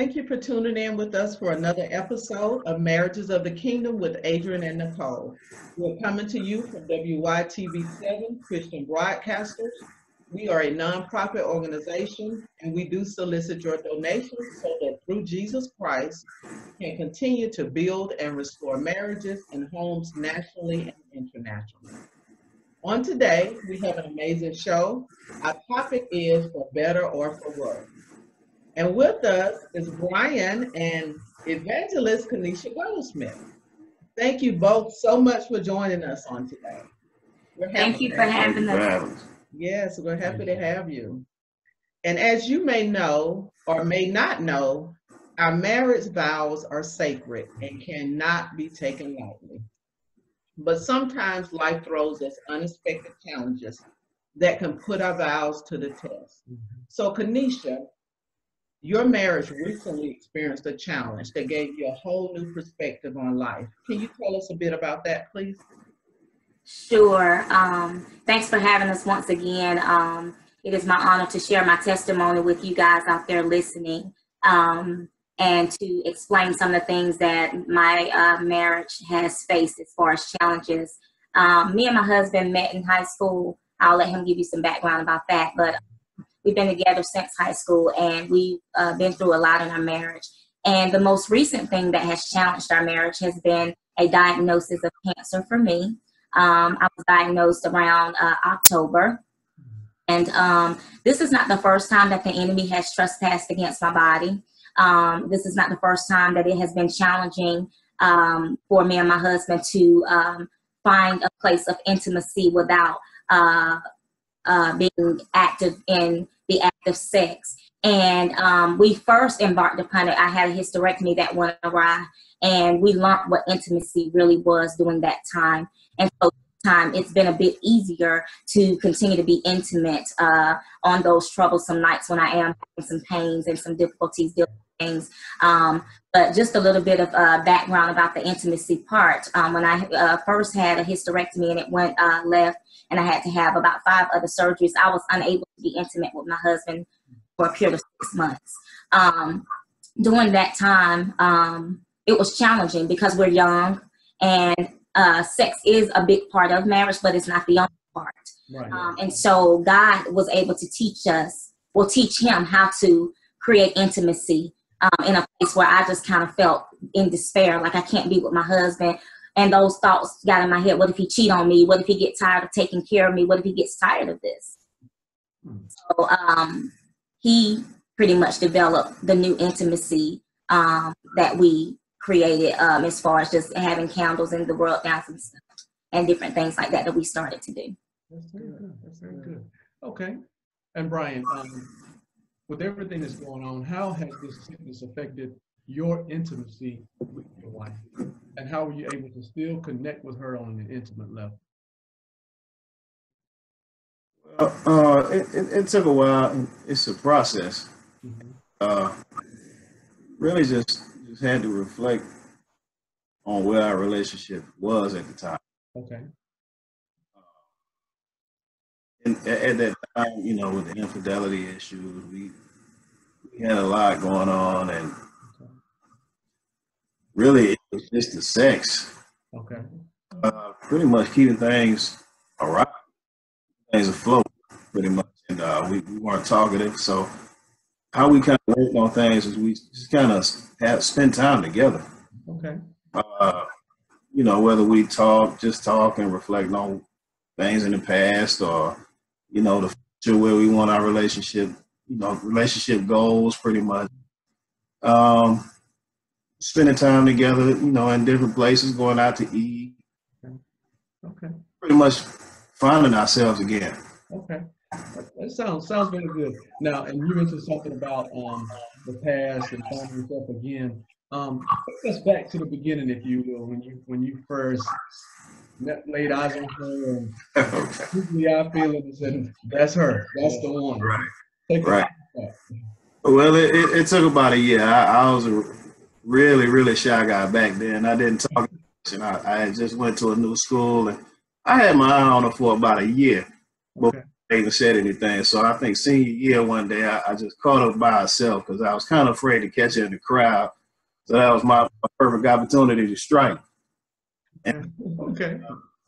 Thank you for tuning in with us for another episode of Marriages of the Kingdom with Adrian and Nicole. We're coming to you from WYTV7 Christian Broadcasters. We are a nonprofit organization, and we do solicit your donations so that through Jesus Christ, we can continue to build and restore marriages and homes nationally and internationally. On today, we have an amazing show. Our topic is for better or for worse. And with us is Bryan and evangelist Kaneshia Goldsmith. Thank you both so much for joining us on today. Thank you for having us. Yes, we're happy to have you. And as you may know or may not know, our marriage vows are sacred and cannot be taken lightly. But sometimes life throws us unexpected challenges that can put our vows to the test. So Kaneshia, your marriage recently experienced a challenge that gave you a whole new perspective on life. Can you tell us a bit about that, please? Sure. Thanks for having us once again. It is my honor to share my testimony with you guys out there listening, and to explain some of the things that my marriage has faced as far as challenges. Me and my husband met in high school. I'll let him give you some background about that, but we've been together since high school, and we've been through a lot in our marriage. And the most recent thing that has challenged our marriage has been a diagnosis of cancer for me. I was diagnosed around October. And this is not the first time that the enemy has trespassed against my body. This is not the first time that it has been challenging for me and my husband to find a place of intimacy without being active in the act of sex. And we first embarked upon it. I had a hysterectomy that went awry, and we learned what intimacy really was during that time. And so time it's been a bit easier to continue to be intimate on those troublesome nights when I am having some pains and some difficulties dealing with things. But just a little bit of background about the intimacy part. When I first had a hysterectomy and it went left, and I had to have about 5 other surgeries, I was unable to be intimate with my husband for a period of 6 months. During that time, it was challenging because we're young, and sex is a big part of marriage, but it's not the only part. Right. And so God was able to teach him how to create intimacy in a place where I just kind of felt in despair, like I can't be with my husband. And those thoughts got in my head. What if he cheat on me? What if he gets tired of taking care of me? What if he gets tired of this? So he pretty much developed the new intimacy that we created as far as just having candles and the rub downs and stuff and different things like that we started to do. That's very good. That's very good. Okay. And Bryan, with everything that's going on, how has this sickness affected your intimacy with your wife? And how were you able to still connect with her on an intimate level? It took a while. It's a process. Really just had to reflect on where our relationship was at the time. Okay. And at that time, with the infidelity issues, we had a lot going on, and really it was just the sex. Okay. Pretty much keeping things around, things afloat, pretty much. And we weren't talkative, so how we kind of worked on things is we just kind of spend time together. Okay. Whether we just talk and reflect on things in the past, or, the future, where we want our relationship, relationship goals, pretty much. Spending time together, in different places, going out to eat. Okay. Pretty much finding ourselves again. Okay. That sounds very good. Now, and you mentioned something about the past and finding yourself again. Take us back to the beginning, if you will, when you first laid eyes on her, and the eye feeling and said, "That's her. That's the one." Right. Take us back. Well, it took about a year. I was a really, really shy guy back then. I didn't talk much, and I just went to a new school, and I had my eye on her for about a year. Okay. even said anything. So I think senior year one day, I just caught up by myself because I was kind of afraid to catch her in the crowd. So that was my perfect opportunity to strike. And Okay.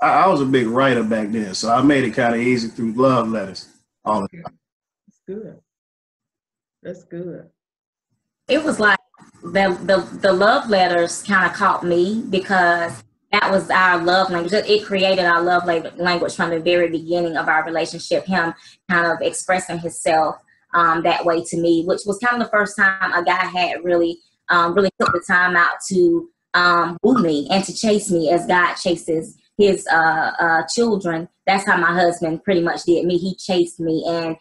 I was a big writer back then, so I made it kind of easy through love letters all the time. That's good. That's good. It was like the love letters kind of caught me because that was our love language. It created our love language from the very beginning of our relationship. Him kind of expressing himself that way to me, which was kind of the first time a guy had really took the time out to woo me and to chase me as God chases his children. That's how my husband pretty much did me. He chased me, and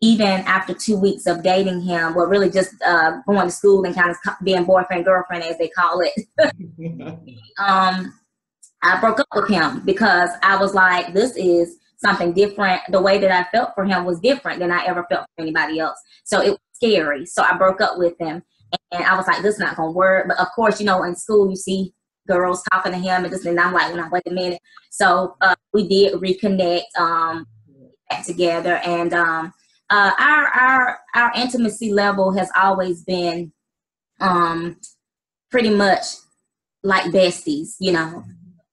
even after 2 weeks of dating him, well, really just going to school and kind of being boyfriend, girlfriend, as they call it, I broke up with him because I was like, this is something different. The way that I felt for him was different than I ever felt for anybody else. So it was scary. So I broke up with him, and I was like, this is not going to work. But of course, you know, in school, you see girls talking to him and this, and I'm like, no, wait a minute. So we did reconnect back together, and our intimacy level has always been pretty much like besties, you know.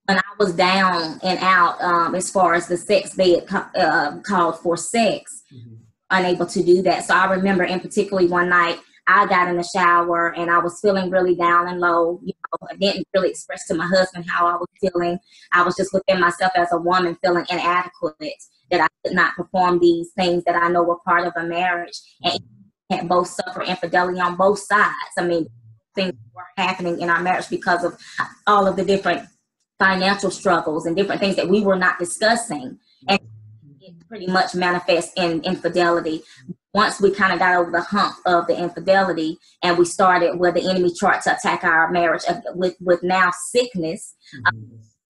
When I was down and out as far as the sex bed called for sex, unable to do that. So I remember in particularly one night I got in the shower and I was feeling really down and low. You know, I didn't really express to my husband how I was feeling. I was just within myself as a woman feeling inadequate, that I could not perform these things that I know were part of a marriage. And had both suffered infidelity on both sides. I mean, things were happening in our marriage because of all of the different financial struggles and different things that we were not discussing. And it pretty much manifests in infidelity. Once we kind of got over the hump of the infidelity and we started where the enemy tried to attack our marriage with now sickness,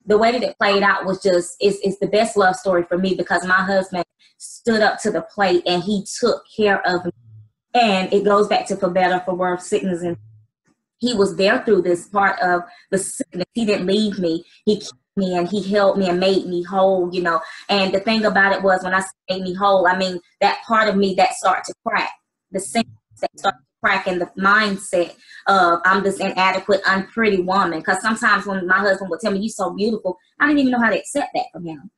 the way that it played out was just, it's the best love story for me because my husband stood up to the plate and he took care of me. And it goes back to for better, for worse, sickness. And he was there through this part of the sickness. He didn't leave me. He kept me and he held me and made me whole, you know. And the thing about it was when I say made me whole, I mean, that part of me that started to crack, the sickness that started to crack in the mindset of I'm this inadequate, unpretty woman. Because sometimes when my husband would tell me, you're so beautiful, I didn't even know how to accept that from him.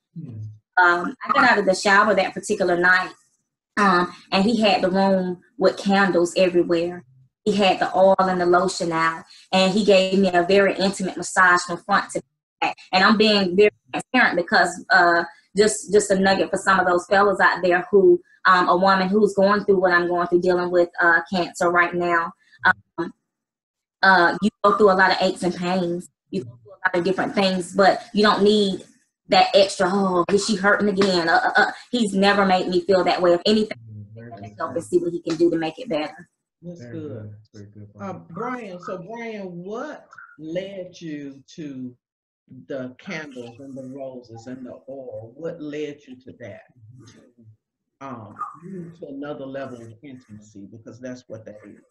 I got out of the shower that particular night, and he had the room with candles everywhere. He had the oil and the lotion out, and he gave me a very intimate massage from front to back. And I'm being very transparent because just a nugget for some of those fellas out there who, a woman who's going through what I'm going through, dealing with cancer right now. You go through a lot of aches and pains. You go through a lot of different things, but you don't need that extra, oh, is she hurting again? He's never made me feel that way. If anything, help and see what he can do to make it better. That's good. Very good. Brian, what led you to the candles and the roses and the oil? What led you to that? Move to another level of intimacy, because that's what that is.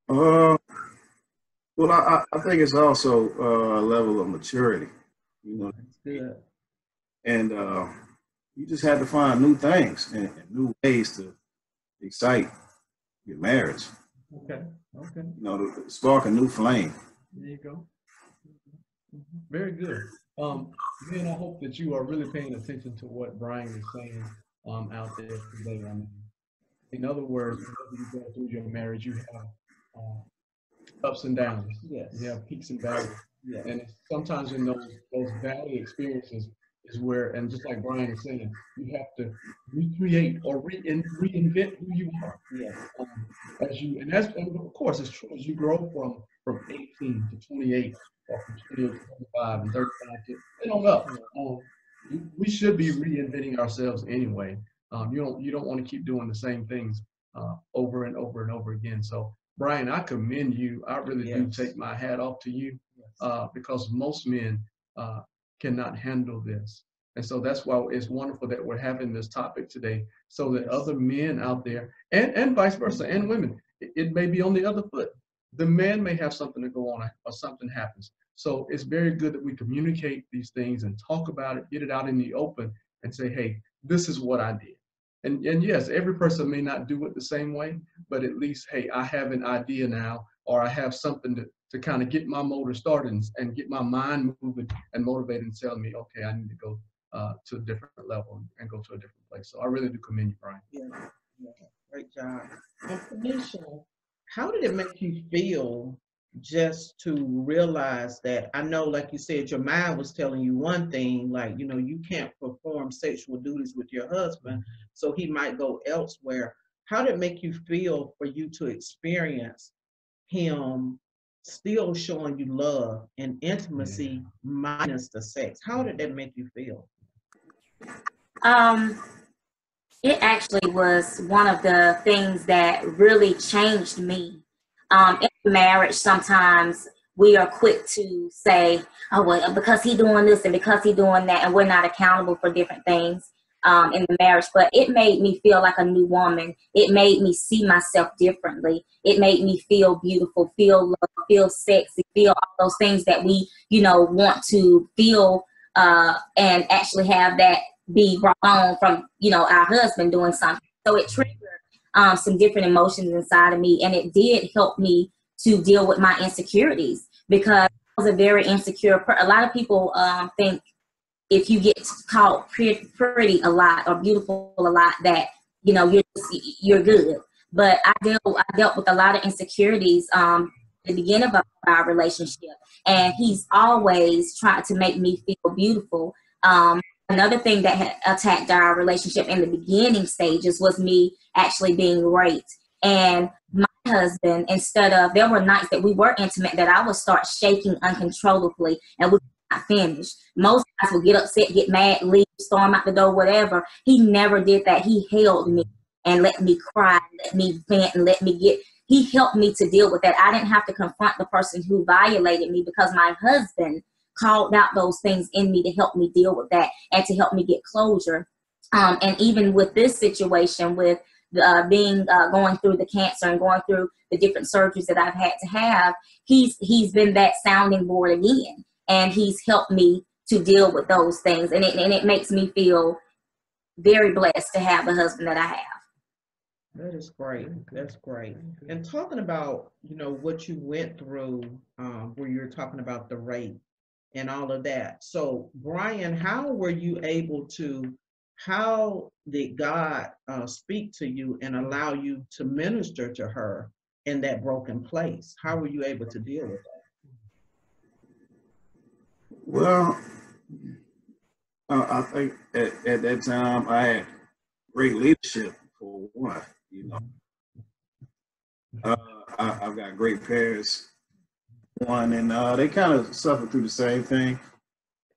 Well, I think it's also a level of maturity, you know. That's good. And you just had to find new things and new ways to excite your marriage. Okay. You know, to spark a new flame. There you go. Very good. Man, I hope that you are really paying attention to what Brian is saying out there today. I mean, in other words, whenever you go through your marriage, you have ups and downs. Yes. You have peaks and valleys. Yes. And sometimes in those valley experiences is where, and just like Brian is saying, you have to recreate or reinvent who you are. Yes. And of course it's true, as you grow from 18 to 28, or from 28 to 25 and 35 to on up. We should be reinventing ourselves anyway. You don't want to keep doing the same things over and over and over again. So Brian, I commend you. I really do take my hat off to you because most men cannot handle this. And so that's why it's wonderful that we're having this topic today, so that other men out there, and vice versa, and women, it may be on the other foot. The man may have something to go on or something happens. So it's very good that we communicate these things and talk about it, get it out in the open, and say, hey, this is what I did. And yes, every person may not do it the same way, but at least, hey, I have an idea now, or I have something to kind of get my motor started and get my mind moving and motivated and tell me, okay, I need to go to a different level and go to a different place. So I really do commend you, Brian. Yeah, yeah, great job. And Kaneshia, how did it make you feel just to realize that, I know, like you said, your mind was telling you one thing, like, you know, you can't perform sexual duties with your husband, so he might go elsewhere. How did it make you feel for you to experience him still showing you love and intimacy minus the sex? How did that make you feel? It actually was one of the things that really changed me. In marriage, sometimes we are quick to say, oh, well, because he's doing this and because he's doing that, and we're not accountable for different things in the marriage. But it made me feel like a new woman. It made me see myself differently. It made me feel beautiful, feel love, feel sexy, feel all those things that we, you know, want to feel and actually have that be brought on from, you know, our husband doing something. So it triggered some different emotions inside of me, and it did help me to deal with my insecurities, because I was a very insecure a lot of people think if you get called pretty a lot or beautiful a lot, that, you know, you're good. But I dealt with a lot of insecurities at the beginning of our relationship, and he's always tried to make me feel beautiful. Another thing that had attacked our relationship in the beginning stages was me actually being raped. And my husband, instead of, there were nights that we were intimate that I would start shaking uncontrollably and we could not finish. Most guys would get upset, get mad, leave, storm out the door, whatever. He never did that. He held me and let me cry, let me vent, and he helped me to deal with that. I didn't have to confront the person who violated me, because my husband called out those things in me to help me deal with that and to help me get closure. And even with this situation, with going through the cancer and going through the different surgeries that I've had to have, he's been that sounding board again, and he's helped me to deal with those things. And it makes me feel very blessed to have the husband that I have. That is great. That's great. And talking about, you know, what you went through, where you're talking about the rape and all of that. So, Brian, how did God speak to you and allow you to minister to her in that broken place? How were you able to deal with that? Well, I think at that time I had great leadership, for one. You know, I've got great parents, one, and they kind of suffered through the same thing,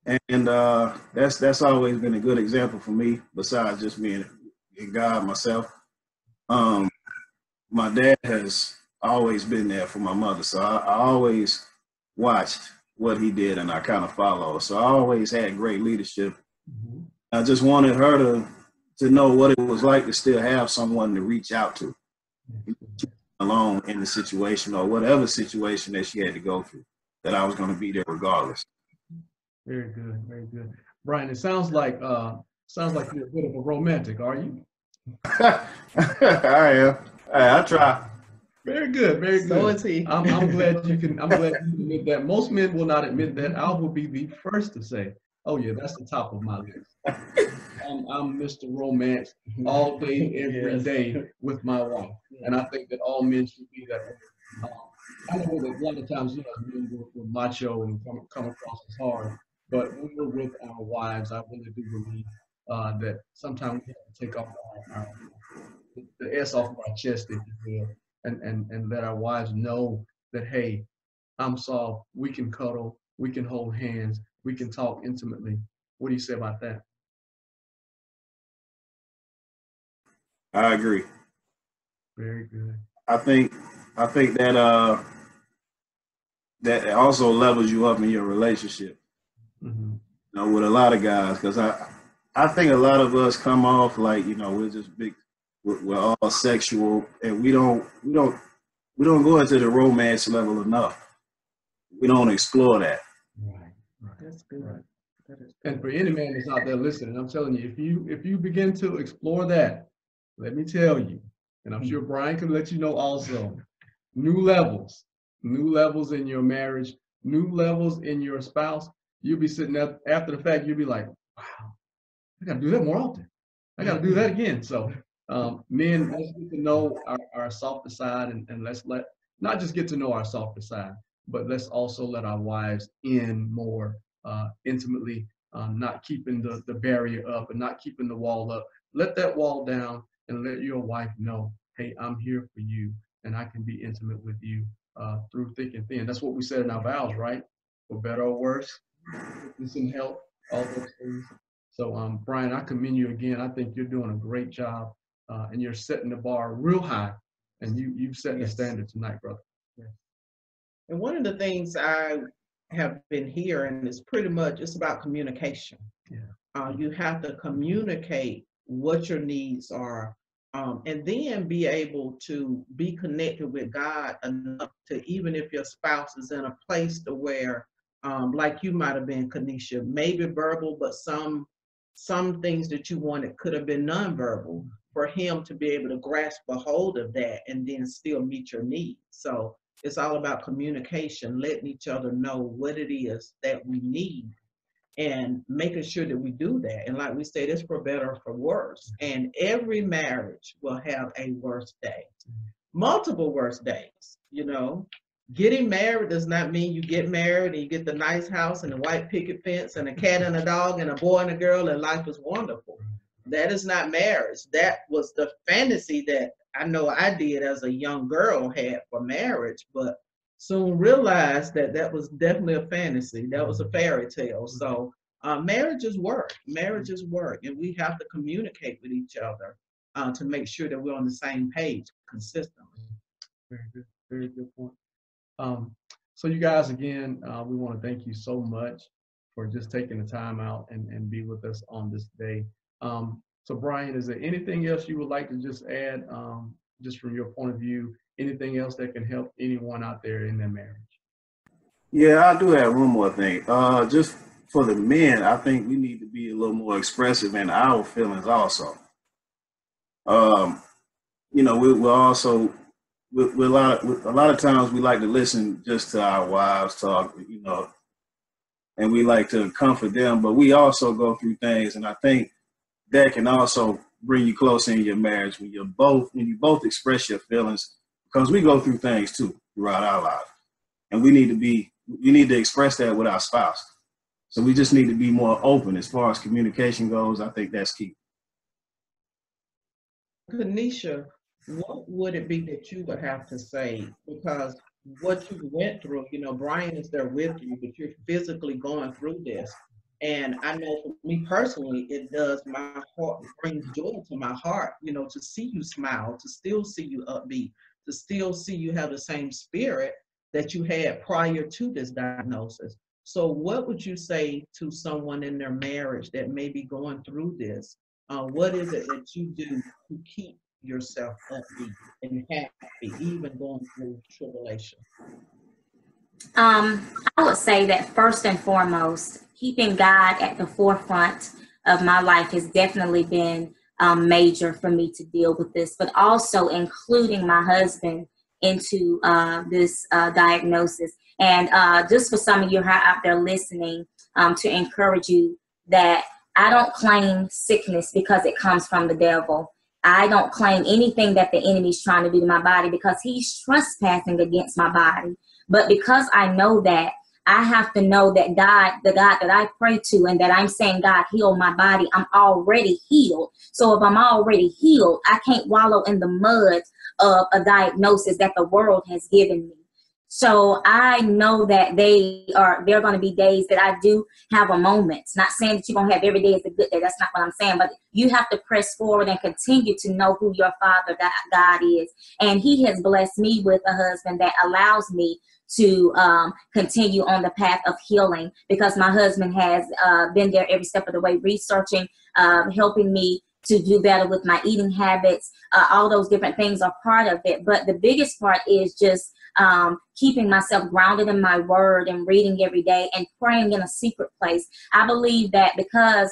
and that's always been a good example for me. Besides just being in God myself, my dad has always been there for my mother, so I always watched what he did and I kind of followed. So I always had great leadership. Mm-hmm. I just wanted her to know what it was like to still have someone to reach out to alone in the situation or whatever situation that she had to go through, that I was going to be there regardless. Very good, very good. Brian, it sounds like you're a bit of a romantic, are you? I am. I try. Very good, very good. So is he. I'm glad you can admit that. Most men will not admit that. I will be the first to say, oh yeah, that's the top of my list. I'm Mr. Romance all day, every day with my wife. And I think that all men should be that way. I know that a lot of times, you know, men we're macho and come across as hard, but when we're with our wives, I really do believe that sometimes we have to take off the S off of our chest, if you will, and let our wives know that, hey, I'm soft, we can cuddle, we can hold hands, we can talk intimately. What do you say about that? I agree. Very good. I think that that also levels you up in your relationship. Mm-hmm. You know, with a lot of guys, because I think a lot of us come off like, you know, we're just big, we're all sexual, and we don't go into the romance level enough. We don't explore that. Right. That's good. Right. And for any man that's out there listening, I'm telling you, if you begin to explore that, let me tell you, and I'm sure Brian can let you know also, new levels in your marriage, new levels in your spouse. You'll be sitting up after the fact, you'll be like, wow, I gotta do that more often. I gotta do that again. So men, let's get to know our softer side, and let's not just get to know our softer side, but let's also let our wives in more intimately, not keeping the barrier up and not keeping the wall up. Let that wall down and let your wife know, hey, I'm here for you and I can be intimate with you through thick and thin. That's what we said in our vows, right? For better or worse, sickness and health, all those things. So Brian, I commend you again. I think you're doing a great job and you're setting the bar real high, and you've set the standard tonight, brother. Yes. And one of the things I have been hearing is pretty much it's about communication. Yeah. You have to communicate what your needs are, and then be able to be connected with God enough to, even if your spouse is in a place to where, like you might have been, Kaneshia, maybe verbal, but some things that you wanted could have been nonverbal, for him to be able to grasp a hold of that and then still meet your needs. So it's all about communication, letting each other know what it is that we need and making sure that we do that. And like we said, it's for better or for worse. And every marriage will have a worst day, multiple worst days. You know, getting married does not mean you get married and you get the nice house and the white picket fence and a cat and a dog and a boy and a girl and life is wonderful. That is not marriage. That was the fantasy that I know I did as a young girl had for marriage, but soon realized that that was definitely a fantasy. That was a fairy tale. So marriage is work. Marriage is work, and we have to communicate with each other to make sure that we're on the same page consistently. Very good point. So you guys, again, we want to thank you so much for just taking the time out and be with us on this day. So Brian, is there anything else you would like to just add, just from your point of view, anything else that can help anyone out there in their marriage? Yeah, I do have one more thing. Just for the men, I think we need to be a little more expressive in our feelings also. You know, we're also, a lot of times we like to listen just to our wives talk, you know, and we like to comfort them, but we also go through things, and I think that can also bring you closer in your marriage when you both express your feelings, because we go through things too throughout our life, and we need to express that with our spouse. So we just need to be more open as far as communication goes. I think that's key. Kaneshia, what would it be that you would have to say? Because what you went through, you know, Brian is there with you, but you're physically going through this. And I know for me personally, it does my heart, brings joy to my heart, you know, to see you smile, to still see you upbeat, to still see you have the same spirit that you had prior to this diagnosis. So what would you say to someone in their marriage that may be going through this? What is it that you do to keep yourself upbeat and happy, even going through tribulation? I would say that first and foremost, keeping God at the forefront of my life has definitely been major for me to deal with this, but also including my husband into this diagnosis. And just for some of you who are out there listening, to encourage you that I don't claim sickness because it comes from the devil. I don't claim anything that the enemy's trying to do to my body because he's trespassing against my body. But because I know that, I have to know that God, the God that I pray to, and that I'm saying, God, heal my body, I'm already healed. So if I'm already healed, I can't wallow in the mud of a diagnosis that the world has given me. So I know that there are going to be days that I do have a moment. Not saying that you're going to have every day is a good day. That's not what I'm saying. But you have to press forward and continue to know who your Father God is. And he has blessed me with a husband that allows me to continue on the path of healing, because my husband has been there every step of the way, researching, helping me to do better with my eating habits. All those different things are part of it. But the biggest part is just keeping myself grounded in my word and reading every day and praying in a secret place. I believe that because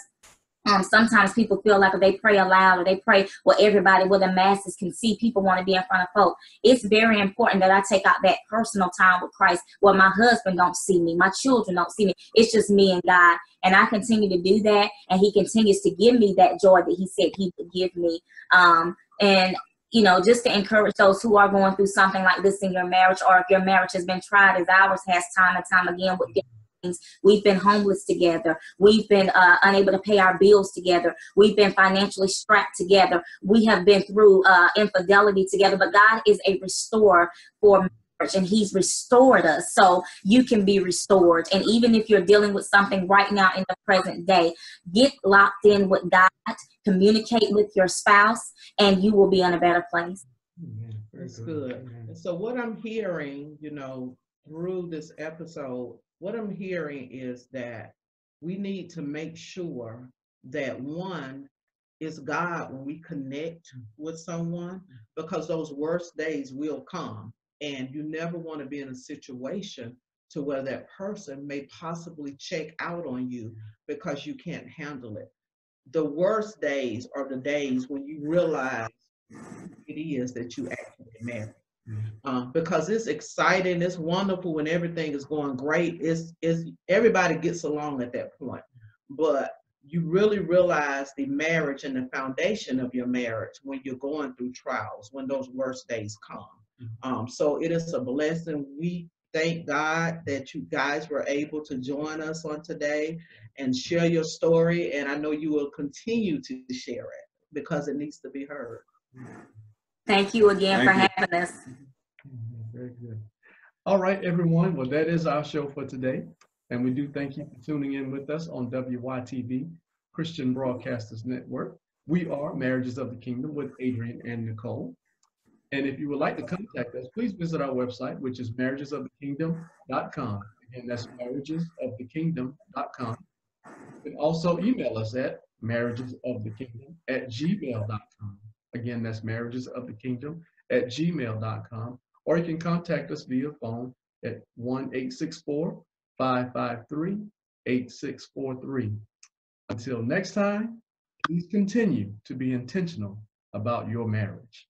sometimes people feel like if they pray aloud or they pray where the masses can see, people want to be in front of folk. It's very important that I take out that personal time with Christ where my husband don't see me, my children don't see me. It's just me and God. And I continue to do that. And he continues to give me that joy that he said he would give me. And you know, just to encourage those who are going through something like this in your marriage, or if your marriage has been tried as ours has time and time again with things. We've been homeless together. We've been unable to pay our bills together. We've been financially strapped together. We have been through infidelity together. But God is a restorer for marriage, and he's restored us so you can be restored. And even if you're dealing with something right now in the present day, get locked in with God, communicate with your spouse, and you will be in a better place. That's good. And so what I'm hearing, you know, through this episode, what I'm hearing is that we need to make sure that one is God when we connect with someone, because those worst days will come, and you never want to be in a situation to where that person may possibly check out on you because you can't handle it. The worst days are the days when you realize it is that you actually married. Because it's exciting, it's wonderful when everything is going great. It's everybody gets along at that point, but you really realize the marriage and the foundation of your marriage when you're going through trials, when those worst days come. So it is a blessing. We thank God that you guys were able to join us on today and share your story, and I know you will continue to share it because it needs to be heard. Thank you again for having us. Very good. All right, everyone. Well, that is our show for today. And we do thank you for tuning in with us on WYTV, Christian Broadcasters Network. We are Marriages of the Kingdom with Adrian and Nicole. And if you would like to contact us, please visit our website, which is marriagesofthekingdom.com. Again, that's marriagesofthekingdom.com. You can also email us at marriagesofthekingdom@gmail.com. Again, that's marriagesofthekingdom@gmail.com. Or you can contact us via phone at 1-864-553-8643. Until next time, please continue to be intentional about your marriage.